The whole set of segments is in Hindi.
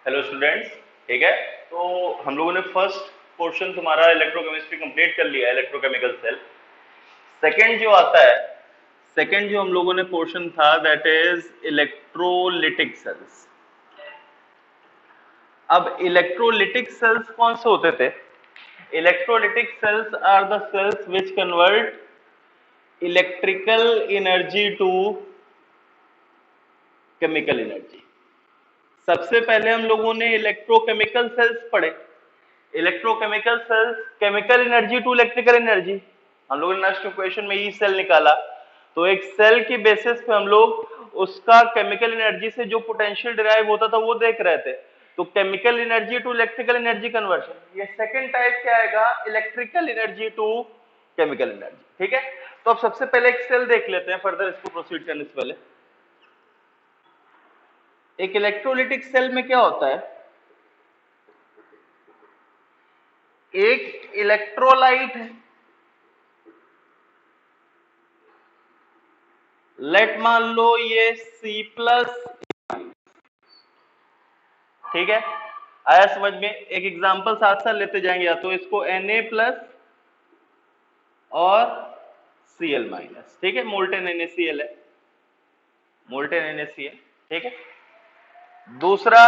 Hello students. ठीक है, तो हम लोगों ने फर्स्ट पोर्शन तुम्हारा इलेक्ट्रोकेमिस्ट्री कंप्लीट कर लिया है, इलेक्ट्रोकेमिकल सेल। सेकंड जो आता है, सेकंड जो हम लोगों ने पोर्शन था दैट इज इलेक्ट्रोलिटिक सेल्स। अब इलेक्ट्रोलिटिक सेल्स कौन से होते थे? Electrolytic cells are the cells which convert electrical energy to chemical energy. सबसे पहले हम लोगों ने इलेक्ट्रोकेमिकल सेल्स पढ़े। Electrochemical cells, chemical energy to electrical energy. हम लोगों ने नेक्स्ट इक्वेशन में ई सेल निकाला, तो एक सेल की बेसिस पे हम लोग उसका केमिकल एनर्जी से जो पोटेंशियल डिराइव होता था वो देख रहे थे। तो chemical energy to electrical energy conversion, ये सेकंड टाइप क्या आएगा, electrical energy to chemical energy. ठीक है, तो अब सबसे पहले एक सेल देख लेते हैं, फर्दर इसको प्रोसीड करने से पहले। एक इलेक्ट्रोलिटिक सेल में क्या होता है, एक इलेक्ट्रोलाइट है, लेट मान लो ये C+, ठीक है, आया समझ में? एक एग्जांपल साथ साथ लेते जाएंगे, या तो इसको Na+ और Cl-, ठीक है, मोल्टेन NaCl है, मोल्टेन NaCl, ठीक है। दूसरा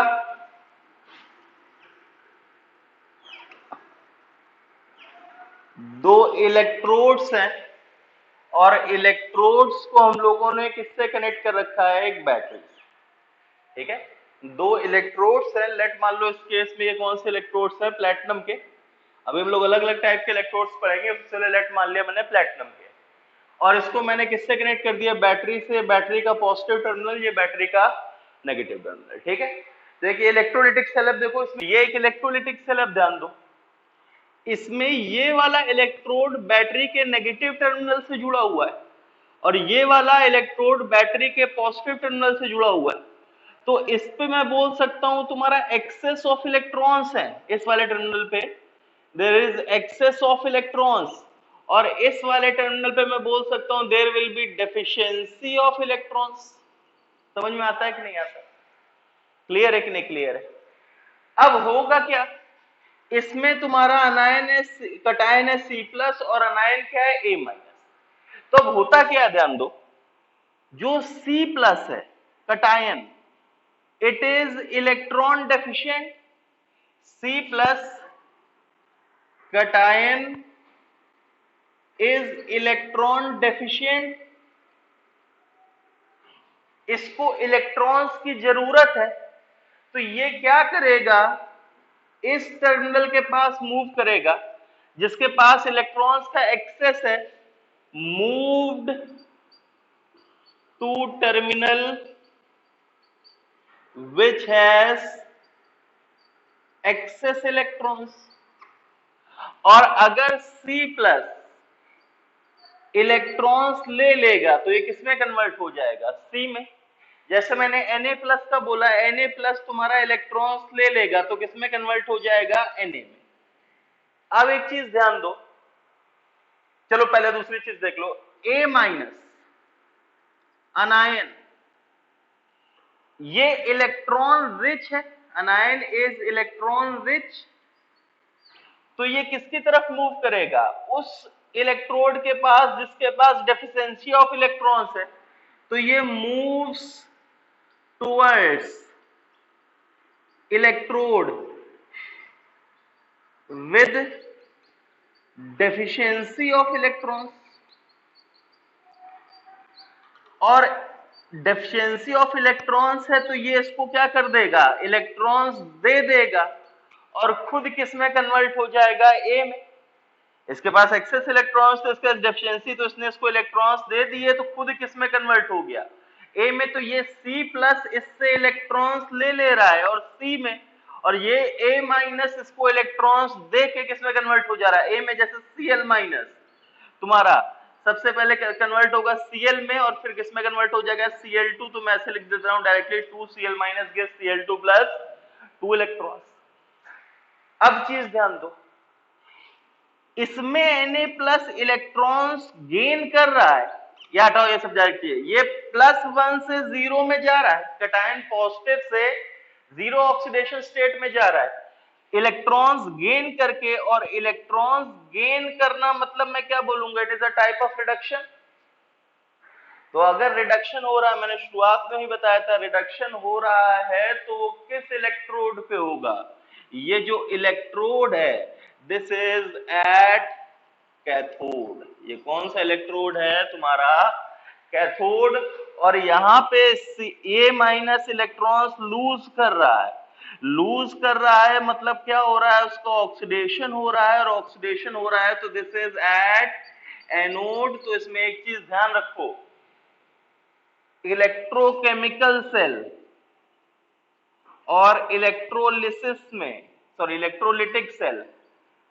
दो इलेक्ट्रोड्स हैं, और इलेक्ट्रोड्स को हम लोगों ने किससे कनेक्ट कर रखा है, एक बैटरी, ठीक है। दो इलेक्ट्रोड्स हैं, लेट मान लो इस केस में ये कौन से इलेक्ट्रोड्स हैं, प्लैटिनम के। अभी हम लोग अलग अलग टाइप के इलेक्ट्रोड्स पढ़ेंगे, चलो लेट मान लिया मैंने प्लैटिनम के, और इसको मैंने किससे कनेक्ट कर दिया, बैटरी से। बैटरी का पॉजिटिव टर्मिनल, ये बैटरी का नेगेटिव टर्मिनल, ठीक है। देखिए इलेक्ट्रोलिटिक सेल, अब देखो इसमें ये एक इलेक्ट्रोलिटिक सेल, अब ध्यान दो, इसमें ये वाला इलेक्ट्रोड बैटरी के नेगेटिव टर्मिनल से जुड़ा हुआ है, और ये वाला इलेक्ट्रोड बैटरी के पॉजिटिव टर्मिनल से जुड़ा हुआ है। तो इस पे मैं बोल सकता हूं तुम्हारा एक्सेस ऑफ इलेक्ट्रॉन्स है, इस वाले टर्मिनल पे there is excess of electrons, और इस वाले टर्मिनल पे मैं बोल सकता हूं there will be deficiency of electrons. समझ में आता है कि नहीं आता? क्लियर है कि नहीं क्लियर है? अब होगा क्या, इसमें तुम्हारा अनायन है, कटायन है C+, और अनायन क्या है, A-। तो अब होता क्या है, ध्यान दो, जो C+ है cation, it is electron deficient. C+ cation is electron deficient, इसको इलेक्ट्रॉन्स की जरूरत है, तो ये क्या करेगा, इस टर्मिनल के पास मूव करेगा, जिसके पास इलेक्ट्रॉन्स का एक्सेस है, moved to terminal which has excess electrons। और अगर C+ इलेक्ट्रॉन्स ले लेगा तो ये किसमें कन्वर्ट हो जाएगा, C में। जैसे मैंने Na+ का बोला, Na+ तुम्हारा इलेक्ट्रॉन्स ले लेगा तो किसमें कन्वर्ट हो जाएगा, Na में। अब एक चीज ध्यान दो, चलो पहले दूसरी चीज देख लो, A- अनायन, ये इलेक्ट्रॉन रिच है, अनायन इज इलेक्ट्रॉन रिच, तो ये किसकी तरफ मूव करेगा, उस इलेक्ट्रोड के पास जिसके पास डेफिशिएंसी ऑफ इलेक्ट्रॉन्स है, तो ये moves towards electrode with deficiency of electrons, और डेफिशिएंसी ऑफ इलेक्ट्रॉन्स है तो ये इसको क्या कर देगा, इलेक्ट्रॉन्स दे देगा, और खुद किसमें कन्वर्ट हो जाएगा, ए में। इसके पास एक्सेस इलेक्ट्रॉन्स, तो इसके पास डेफिशिएंसी, तो इसने इसको इलेक्ट्रॉन्स दे दिए, तो खुद किसमें कन्वर्ट हो गया, ए में। तो ये C+ इससे इलेक्ट्रॉन्स ले ले रहा है, और सी में, और ये A- इसको इलेक्ट्रॉन्स दे के किसमें कन्वर्ट हो जा रहा है, ए में। जैसे Cl- तुम्हारा सबसे पहले कन्वर्ट होगा Cl में, और फिर किसमें कन्वर्ट हो जाएगा, Cl2। तो मैं ऐसे लिख देता हूं directly, 2Cl- gives Cl2+ 2 electrons. अब चीज ध्यान दो, इसमें Na+ इलेक्ट्रॉन्स गेन कर रहा है, या हटाओ ये सब डायरेक्ट, ये +1 से 0 में जा रहा है, कटायन पॉजिटिव से जीरो ऑक्सीडेशन स्टेट में जा रहा है इलेक्ट्रॉन्स गेन करके। और इलेक्ट्रॉन्स गेन करना मतलब मैं क्या बोलूंगा, it is a type of reduction. तो अगर रिडक्शन हो रहा है, मैंने शुरुआत में ही बताया था, रिडक्शन हो रहा है तो वो किस इलेक्ट्रोड पे होगा? ये जो इलेक्ट्रोड है, दिस इज एट कैथोड। ये कौन सा इलेक्ट्रोड है तुम्हारा? कैथोड। और यहाँ पे ए माइनस इलेक्ट्रॉन्स लूज कर रहा है। लूज कर रहा है मतलब क्या हो रहा है? उसका ऑक्सीडेशन हो रहा है, और ऑक्सीडेशन हो रहा है तो दिस इज एट एनोड। तो इसमें एक चीज ध्यान रखो, इलेक्ट्रोकेमिकल सेल और इलेक्ट्रोलिसिस में, सॉरी इलेक्ट्रोलिटिक सेल।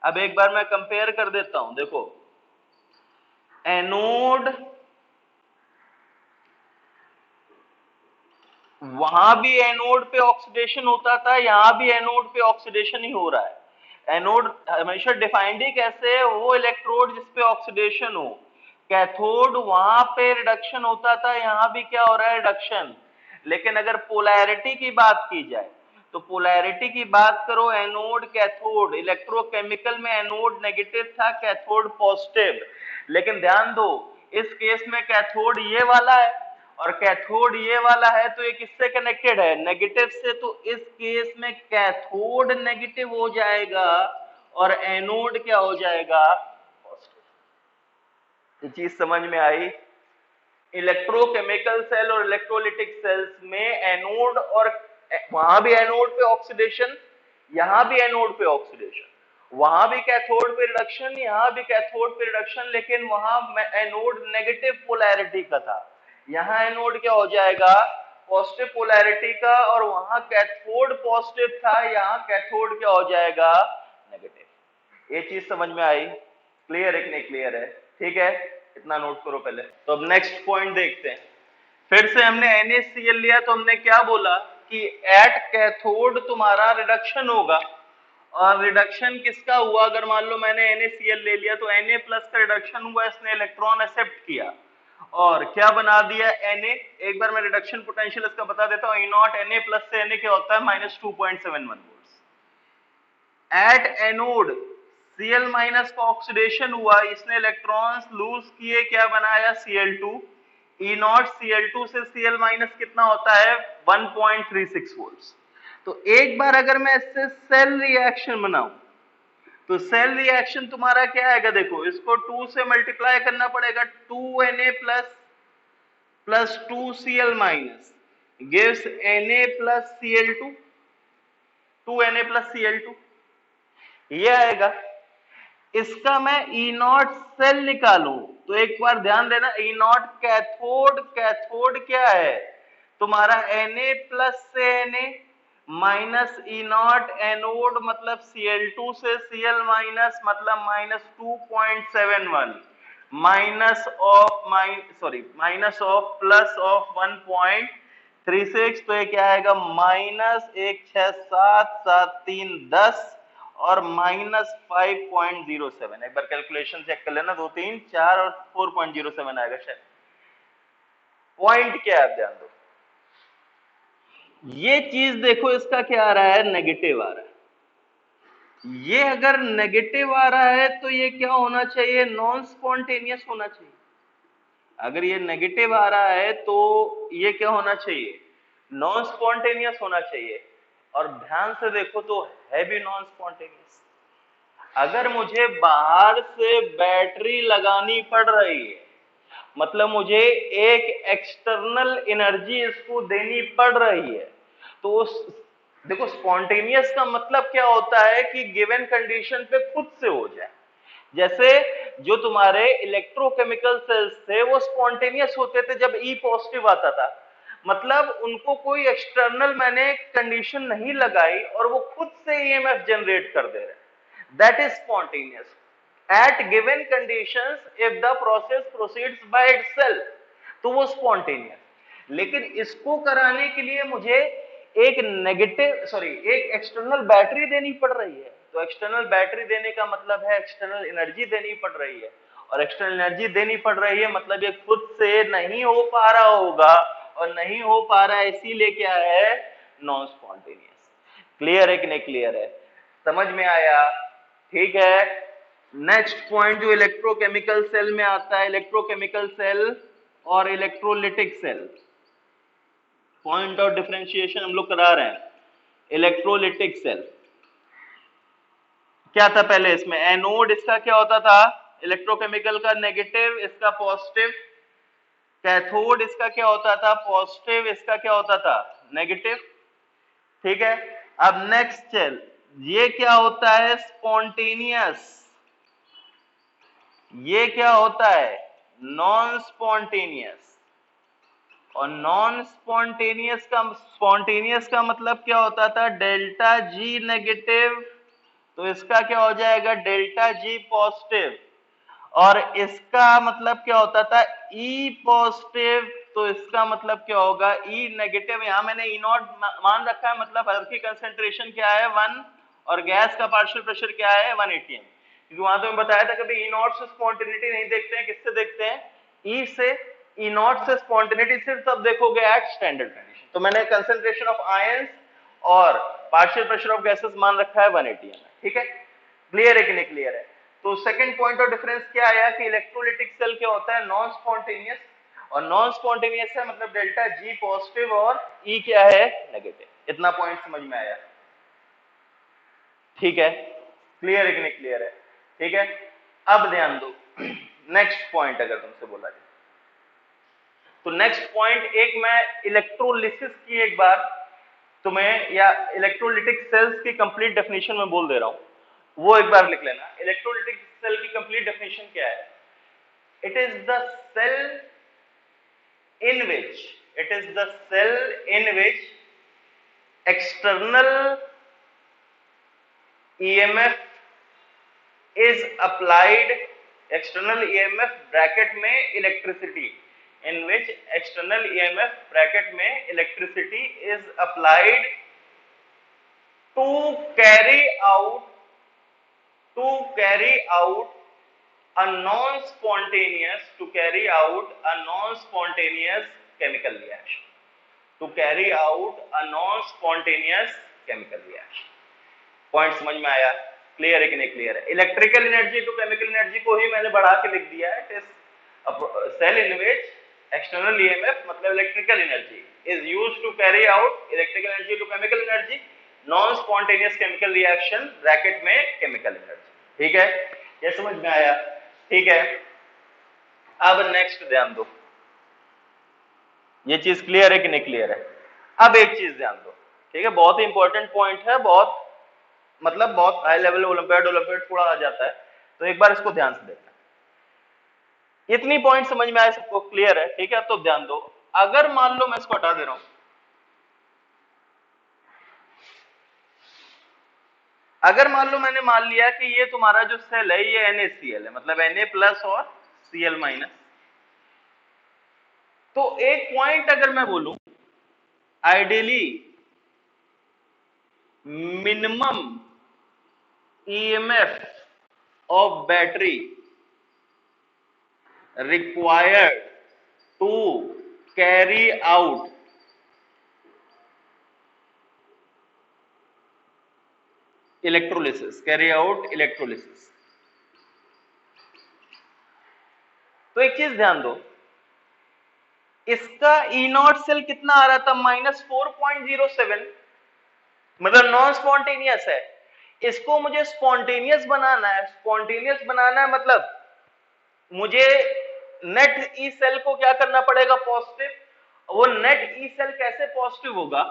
अब एक बार मैं कंपेयर कर देता हूं, देखो एनोड, वहां भी एनोड पे ऑक्सीडेशन होता था, यहां भी एनोड पे ऑक्सीडेशन ही हो रहा है। एनोड हमेशा डिफाइंड ही कैसे है? वो इलेक्ट्रोड जिसपे ऑक्सीडेशन हो। कैथोड वहां पे रिडक्शन होता था, यहां भी क्या हो रहा है? रिडक्शन। लेकिन अगर पोलैरिटी की बात की जाए तो पोलैरिटी की बात करो, एनोड कैथोड, इलेक्ट्रोकेमिकल में एनोड नेगेटिव था, कैथोड पॉजिटिव। लेकिन ध्यान दो, इस केस में कैथोड ये वाला है और कैथोड ये वाला है, तो ये किससे कनेक्टेड है? नेगेटिव से। तो इस केस में कैथोड नेगेटिव हो जाएगा और एनोड क्या हो जाएगा? पॉजिटिव। ये चीज समझ में आई? इलेक्ट्रोकेमिकल सेल और इलेक्ट्रोलिटिक सेल्स में एनोड, और वहां भी एनोड पे ऑक्सीडेशन, यहां भी एनोड पे ऑक्सीडेशन, वहां भी कैथोड पे रिडक्शन, यहां भी कैथोड पे रिडक्शन। लेकिन वहां एनोड नेगेटिव पोलैरिटी का था, यहां एनोड क्या हो जाएगा? पॉजिटिव पोलैरिटी का। और वहां कैथोड पॉजिटिव था, यहां कैथोड क्या हो जाएगा? नेगेटिव। ये चीज समझ में आई? क्लियर है कि नहीं क्लियर है? ठीक है, इतना नोट करो पहले। तो अब नेक्स्ट पॉइंट देखते हैं। फिर से हमने NaCl लिया तो हमने क्या बोला कि एट कैथोड तुम्हारा रिडक्शन होगा। और रिडक्शन किसका हुआ? अगर मान लो मैंने NaCl ले लिया तो Na प्लस का रिडक्शन हुआ, इसने इलेक्ट्रॉन एक्सेप्ट किया और क्या बना दिया? Na। एक बार मैं रिडक्शन पोटेंशियल इसका बता देता हूं, E0 Na प्लस से Na क्या होता है? -2.71 volt. At anode Cl minus का ऑक्सीडेशन हुआ, इसने इलेक्ट्रॉन्स लूज किए, क्या बनाया? Cl2। E0 Cl2 से Cl माइनस कितना होता है? 1.36 वोल्ट। तो एक बार अगर मैं इससे सेल रिएक्शन बनाऊं तो सेल रिएक्शन तुम्हारा क्या आएगा? देखो इसको 2 से मल्टीप्लाई करना पड़ेगा, 2Na plus 2Cl minus gives Na plus Cl2, 2Na plus Cl2 ये आएगा। इसका मैं E0 सेल निकालूं तो एक बार ध्यान देना, E0 कैथोड, कैथोड क्या है तुम्हारा? Na प्लस से Na माइनस E0 एनोड मतलब Cl2 से Cl माइनस मतलब -2.71 minus of minus of plus of 1.36। तो ये क्या आएगा? -1677310 और -5.07। एक बार कैलकुलेशन चेक कर लेना, 2 3 4 और 4.07 आएगा शायद। पॉइंट क्या है ध्यान दो, ये चीज देखो, इसका क्या आ रहा है? नेगेटिव आ रहा है। ये अगर नेगेटिव आ रहा है तो ये क्या होना चाहिए? नॉन स्पॉन्टेनियस होना चाहिए। अगर ये नेगेटिव आ रहा है तो ये क्या होना चाहिए? नॉन स्पॉन्टेनियस होना चाहिए। और ध्यान से देखो तो है भी नॉन स्पॉन्टेनियस। अगर मुझे बाहर से बैटरी लगानी पड़ रही है, मतलब मुझे एक एक्सटर्नल एनर्जी इसको देनी पड़ रही है, तो देखो स्पॉन्टेनियस का मतलब क्या होता है कि गिवन कंडीशन पे खुद से हो जाए। जैसे जो तुम्हारे इलेक्ट्रोकेमिकल सेल्स थे वो स्पॉन्टेनियस होते थे जब E पॉजिटिव आता था, मतलब उनको कोई एक्सटर्नल मैंने कंडीशन नहीं लगाई और वो खुद से EMF जनरेट कर दे रहे हैं। That is spontaneous at given conditions if the process proceeds by itself, तो वो spontaneous। लेकिन इसको कराने के लिए मुझे एक एक एक्सटर्नल बैटरी देनी पड़ रही है। तो एक्सटर्नल बैटरी देने का मतलब है एक्सटर्नल एनर्जी देनी पड़ रही है, और एक्सटर्नल एनर्जी देनी पड़ रही है मतलब ये खुद से नहीं हो पा रहा होगा, और नहीं हो पा रहा है इसीलिए क्या है? Non spontaneous. क्लियर है कि नहीं क्लियर है? समझ में आया? ठीक है। नेक्स्ट पॉइंट जो इलेक्ट्रोकेमिकल सेल में आता है, इलेक्ट्रोकेमिकल सेल और electrolytic cell, point of differentiation हम लोग करा रहे हैं। इलेक्ट्रोलिटिक सेल क्या था पहले, इसमें एनोड इसका क्या होता था, इलेक्ट्रोकेमिकल का नेगेटिव, इसका पॉजिटिव। कैथोड इसका क्या होता था, पॉजिटिव, इसका क्या होता था, नेगेटिव। ठीक है। अब नेक्स्ट चल, ये क्या होता है, स्पॉन्टेनियस। ये क्या होता है, नॉन स्पॉन्टेनियस। और नॉन स्पॉन्टेनियस का मतलब क्या होता था, डेल्टा जी नेगेटिव, तो इसका क्या हो जाएगा, डेल्टा जी पॉजिटिव। और इसका मतलब क्या होता था, ई पॉजिटिव, तो इसका मतलब क्या होगा, ई नेगेटिव। यहां मैंने ई नॉट मान रखा है, मतलब हल्क की कंसेंट्रेशन क्या है 1, और गैस का पार्शियल प्रेशर क्या है 1 atm। क्योंकि वहां तो मैं बताया था कभी ई नॉट से स्पॉन्टेनिटी नहीं देखते हैं, किससे देखते हैं, ई से। ई नॉट से स्पॉन्टेनिटी सिर्फ तब देखोगे एट स्टैंडर्ड कंडीशन। तो मैंने कंसेंट्रेशन ऑफ आयंस और पार्शियल प्रेशर ऑफ गैसेस मान रखा है 1 atm। ठीक है, क्लियर है कि नहीं क्लियर है? तो सेकंड पॉइंट ऑफ डिफरेंस क्या आया कि इलेक्ट्रोलिटिक सेल क्या होता है, नॉन स्पॉन्टेनियस। और नॉन स्पॉन्टेनियस है मतलब डेल्टा जी पॉजिटिव और ई क्या है, नेगेटिव। इतना पॉइंट समझ में आया? ठीक है, क्लियर है कि नहीं क्लियर है? ठीक है। अब ध्यान दो, नेक्स्ट पॉइंट अगर तुमसे बोला जाए तो नेक्स्ट पॉइंट, एक मैं इलेक्ट्रोलिसिस की एक बार तुम्हें, या इलेक्ट्रोलिटिक सेल्स की कंप्लीट डेफिनेशन में बोल दे रहा हूं, वो एक बार लिख लेना। इलेक्ट्रोलिटिक सेल की कंप्लीट डेफिनेशन क्या है, it is the cell in which, it is the cell in which external EMF is applied, external EMF bracket में electricity, in which external EMF bracket में electricity is applied to carry out a non-spontaneous chemical reaction, to carry out a non-spontaneous chemical reaction। Point समझ में आया? क्लियर है कि नहीं क्लियर है? Electrical energy to chemical energy को ही मैंने बढ़ा के लिख दिया है। Cell in which external EMF मतलब electrical energy is used to carry out electrical energy to chemical energy, non spontaneous chemical reaction bracket में केमिकल एनर्जी। ठीक है, ये समझ में आया? ठीक है। अब नेक्स्ट ध्यान दो, ये चीज क्लियर है कि नहीं क्लियर है? अब एक चीज ध्यान दो, ठीक है, बहुत ही इंपॉर्टेंट पॉइंट है, बहुत मतलब बहुत हाई लेवल ओलंपियाड थोड़ा आ जाता है, तो एक बार इसको ध्यान से देखना। इतनी पॉइंट समझ में आए सबको? क्लियर है? ठीक है, तो ध्यान दो, अगर मान लो मैं इसको हटा दे रहा हूं, अगर मान लो मैंने मान लिया कि ये तुम्हारा जो सेल है ये NaCl है, मतलब Na+ और Cl-, तो एक पॉइंट अगर मैं बोलूं, ideally minimum EMF of battery required to carry out electrolysis, तो एक चीज ध्यान दो, इसका E0 सेल कितना आ रहा था, -4.07, मतलब नॉन स्पॉन्टेनियस है। इसको मुझे स्पॉन्टेनियस बनाना है, स्पॉन्टेनियस बनाना है मतलब मुझे नेट ई सेल को क्या करना पड़ेगा, पॉजिटिव। वो नेट ई सेल कैसे पॉजिटिव होगा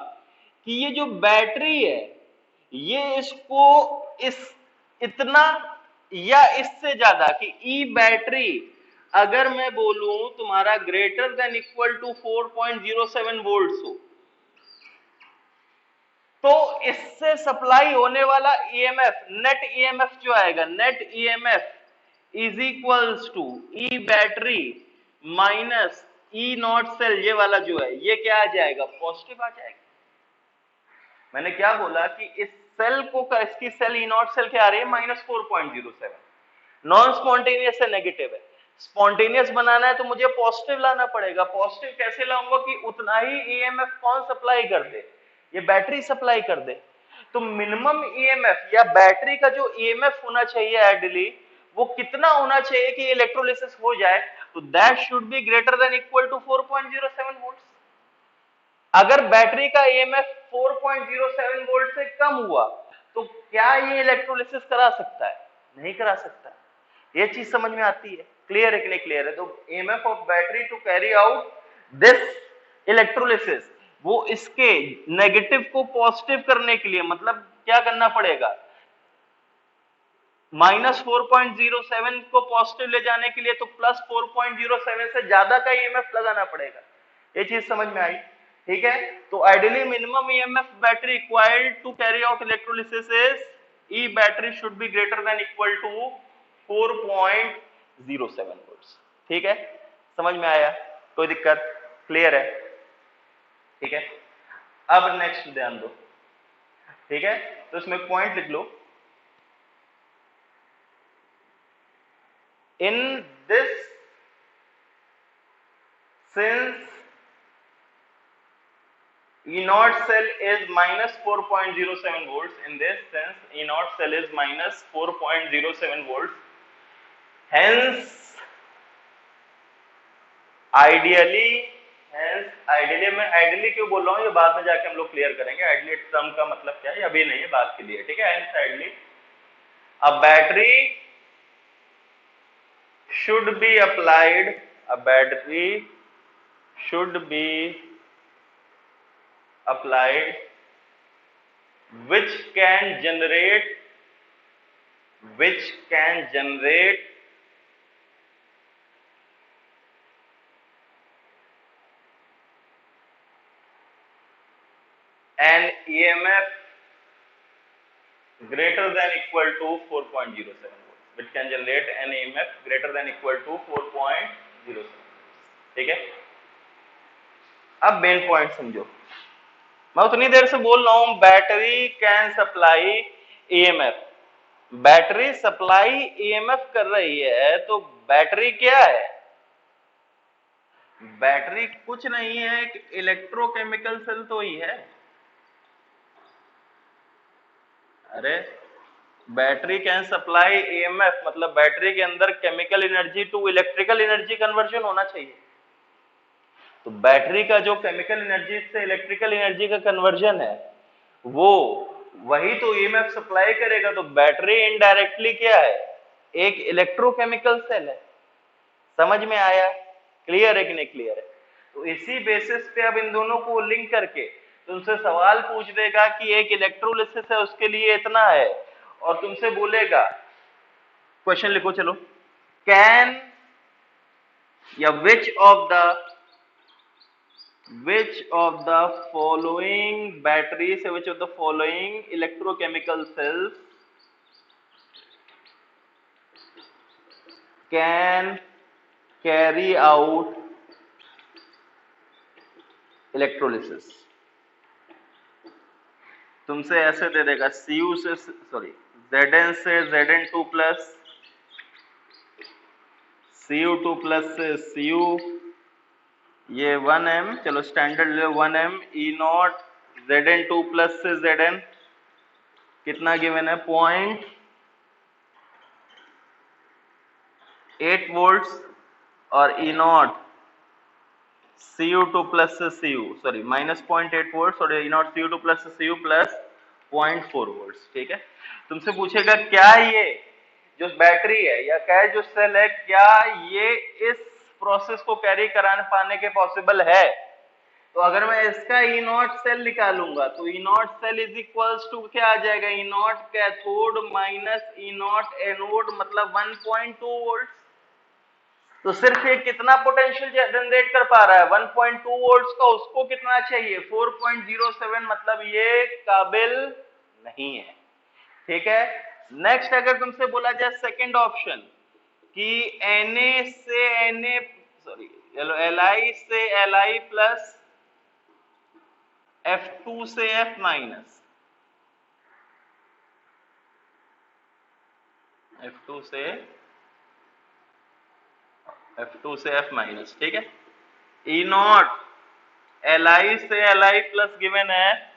कि ये जो बैटरी है ये इसको इतना या इससे ज्यादा कि ई बैटरी अगर मैं बोलूं तुम्हारा greater than equal to 4.07 volt हो, तो इससे सप्लाई होने वाला ईएमएफ, नेट ईएमएफ जो आएगा, net EMF is equals to E battery minus E0 cell, ये वाला जो है ये क्या आ जाएगा, पॉजिटिव आ जाएगा। मैंने क्या बोला कि इस सेल को, इसकी सेल E0 सेल क्या आ रही है, -4.07, नॉन स्पॉन्टेनियस है, नेगेटिव है। स्पॉन्टेनियस बनाना है तो मुझे पॉजिटिव लाना पड़ेगा। पॉजिटिव कैसे लाऊंगा कि उतना ही ईएमएफ कौन सप्लाई कर दे, ये बैटरी सप्लाई कर दे। तो मिनिमम ईएमएफ या बैटरी का जो ईएमएफ होना चाहिए आइडियली वो कितना होना चाहिए कि इलेक्ट्रोलिसिस हो जाए, तो that should be greater than equal to 4.07 volts. अगर बैटरी का ईएमएफ 4.07 वोल्ट से कम हुआ तो क्या ये इलेक्ट्रोलिसिस करा सकता है? नहीं करा सकता। ये चीज समझ में आती है? क्लियर है कि नहीं क्लियर है? तो EMF of battery to carry out this electrolysis, वो इसके नेगेटिव को पॉजिटिव करने के लिए मतलब क्या करना पड़ेगा, -4.07 को पॉजिटिव ले जाने के लिए तो +4.07 से ज्यादा का ईएमएफ लगाना पड़ेगा। ये चीज समझ में आई? ठीक है, तो ideally minimum EMF battery required to carry out electrolysis is E battery should be greater than equal to 4.07 volts. ठीक है, समझ में आया? कोई दिक्कत? क्लियर है? ठीक है, अब नेक्स्ट ध्यान दो। ठीक है, तो इसमें पॉइंट लिख लो। In this, since E naught cell is minus 4.07 volts, in this sense E naught cell is minus 4.07 volts, hence ideally मैं आइडियली क्यों बोल रहा हूं ये बाद में जाके हम लोग क्लियर करेंगे। आइडियली टर्म का मतलब क्या है अभी नहीं है, बात के लिए। ठीक है, hence ideally a battery should be applied, a battery should be applied which can generate an EMF greater than equal to 4.07 volts, which can generate an EMF greater than equal to 4.07। ठीक है, अब मेन पॉइंट समझो। मैं उतनी देर से बोल रहा हूं battery can supply EMF, battery supply EMF कर रही है, तो बैटरी क्या है? बैटरी कुछ नहीं है, एक इलेक्ट्रोकेमिकल सेल तो ही है। अरे बैटरी कैन सप्लाई ईएमएफ मतलब बैटरी के अंदर chemical energy to electrical energy conversion होना चाहिए। तो बैटरी का जो केमिकल एनर्जी से इलेक्ट्रिकल एनर्जी का कन्वर्जन है वो वही तो ईएमएफ सप्लाई करेगा। तो बैटरी इनडायरेक्टली क्या है? एक इलेक्ट्रोकेमिकल सेल है। समझ में आया? क्लियर है कि नहीं क्लियर है? तो इसी बेसिस पे अब इन दोनों को लिंक करके तुमसे सवाल पूछ देगा कि एक इलेक्ट्रोलिसिस है उसके लिए इतना है, और तुमसे बोलेगा, क्वेश्चन लिखो चलो, कैन या which of the following batteries, which of the following electrochemical cells can carry out electrolysis? तुमसे ऐसे दे देगा Cu से सॉरी Zn से Zn2 प्लस, Cu2 प्लस से Cu, ये 1m, चलो स्टैंडर्ड ले 1m, E not Zn2 plus से Zn कितना गिवन है? 0.8 वोल्ट्स, और E नॉट Cu2 प्लस से Cu सॉरी माइनस 0.8 वोल्ट्स, और E नॉट Cu2 प्लस से Cu प्लस 0.4 वोल्ट्स। ठीक है, तुमसे पूछेगा क्या ये जो बैटरी है या क्या जो सेल है, क्या ये इस प्रोसेस को कैरी कराने पाने के पॉसिबल है? तो अगर मैं इसका ई नॉट सेल निकालूंगा तो E naught cell is equals to क्या आ जाएगा? E naught cathode minus E naught anode मतलब 1.2 वोल्ट। तो सिर्फ ये कितना पोटेंशियल जनरेट कर पा रहा है? 1.2 वोल्ट्स का, उसको कितना चाहिए? 4.07, मतलब ये काबिल नहीं है। ठीक है, नेक्स्ट अगर तुमसे बोला जाए सेकंड ऑप्शन कि Na से Na सॉरी Li से Li प्लस F2 से F माइनस, F2 से F माइनस। ठीक है, E नॉट Li से Li प्लस गिवन है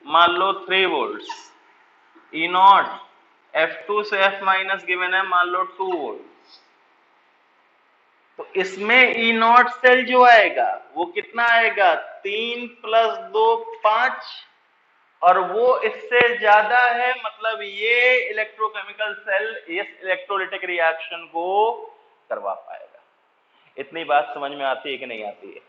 मान लो 3 वोल्ट्स। ई नॉट F2 से F माइनस गिवन है मान लो 2 वोल्ट, तो इसमें ई नॉट सेल जो आएगा वो कितना आएगा 3 + 2 5, और वो इससे ज्यादा है, मतलब ये इलेक्ट्रोकेमिकल सेल इस इलेक्ट्रोलिटिक रिएक्शन को करवा पाएगा। इतनी बात समझ में आती है कि नहीं आती है?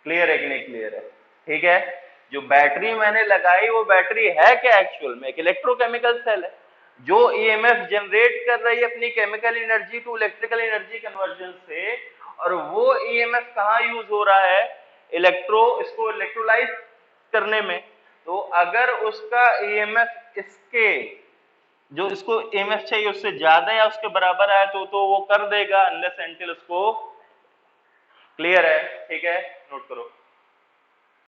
क्लियर है कि नहीं क्लियर है? ठीक है। जो बैटरी मैंने लगाई वो बैटरी है क्या एक्चुअल में? एक इलेक्ट्रोकेमिकल सेल है जो ईएमएफ जनरेट कर रही है अपनी chemical energy to electrical energy conversion से, और वो ईएमएफ कहाँ यूज हो रहा है? इसको इलेक्ट्रोलाइज करने में। तो अगर उसका ईएमएफ इसके जो इसको ईएमएफ चाहिए उससे ज्यादा या उसके बराबर है तो वो कर देगा अनलेस एंटिल उसको। क्लियर है? ठीक है, नोट करो।